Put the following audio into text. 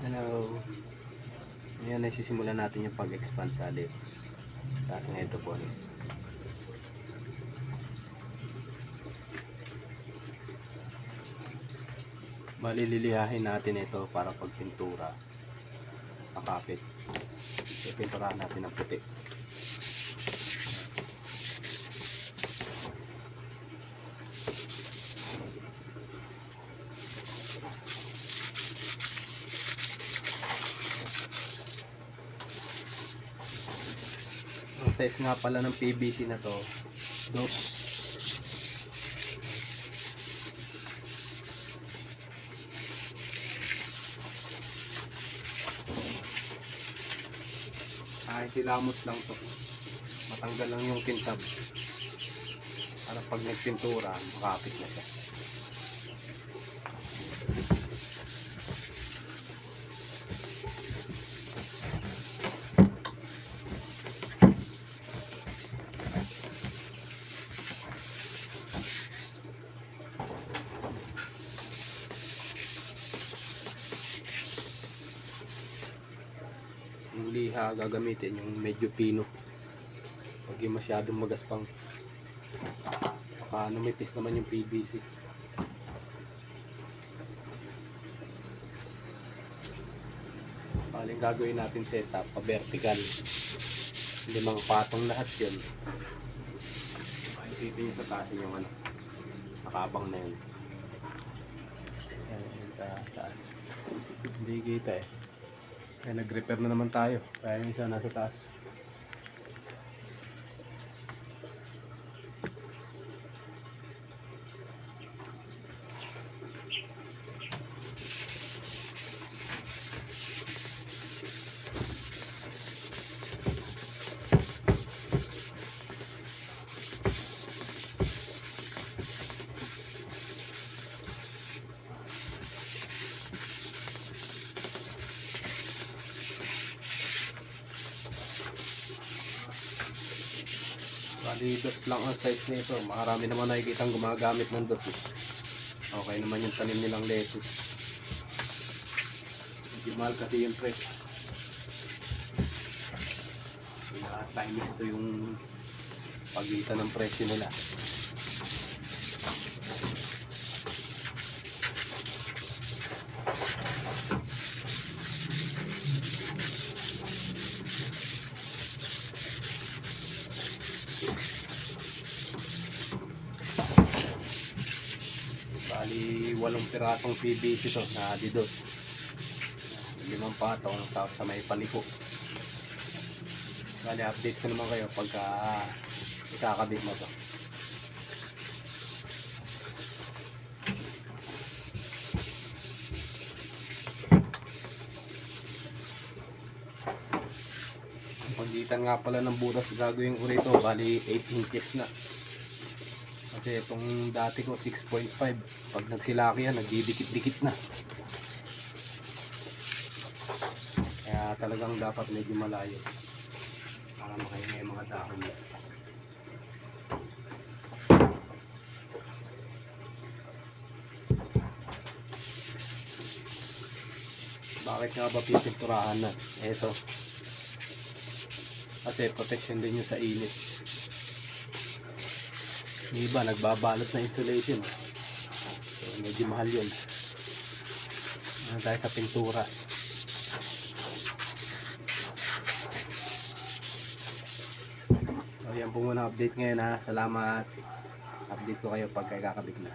Hello. Ngayon ay sisimulan natin yung pag-expand sa lettuce sa ating hydroponics. Malililihahin natin ito para pag pintura makapit. Ipinturahan natin ng puti. Ang size nga pala ng PVC na to, dos. Kahit ilamos lang to, matanggal lang yung kintab para pag nagpintura makapit na siya. Yung liha gagamitin yung medyo pino, huwag yung masyadong magaspang, baka numipis naman yung PVC. Paling gagawin natin setup pa vertical, limang patong lahat yun. Makikita nyo sa taas yung ano, nakabang na yun. Yan, sa taas hindi kita eh. Kaya nag-repair na naman tayo. Kaya yung isa nasa taas. Bali, dos lang ang size nito. Marami naman nakikitang gumagamit ng dos. Okay naman yung tanim nilang lettuce. Hindi mahal kasi yung presyo. Time ito yung pagitan ng presyo nila. Bali, 8 pirasong PVC to na adidos. 5 patong tapos sa may paliko. Bali, update ko naman kayo pagka ikakabit mo to. Pagitan nga pala ng butas gagawin ko rito, bali 8 inches na. Kasi itong dati ko 6.5, pag nagsilaki yan nagdidikit-dikit na. Kaya talagang dapat medyo malayo para makahinga yung mga dahon niya. Bakit nga ba pipinturahan na? Eto, kasi protection din yun sa init. Yung iba nagbabalot na insulation, so medyo mahal yun. Dahil sa pintura. So yan po muna update ngayon ha. Salamat. Update ko kayo pagka kakabit na.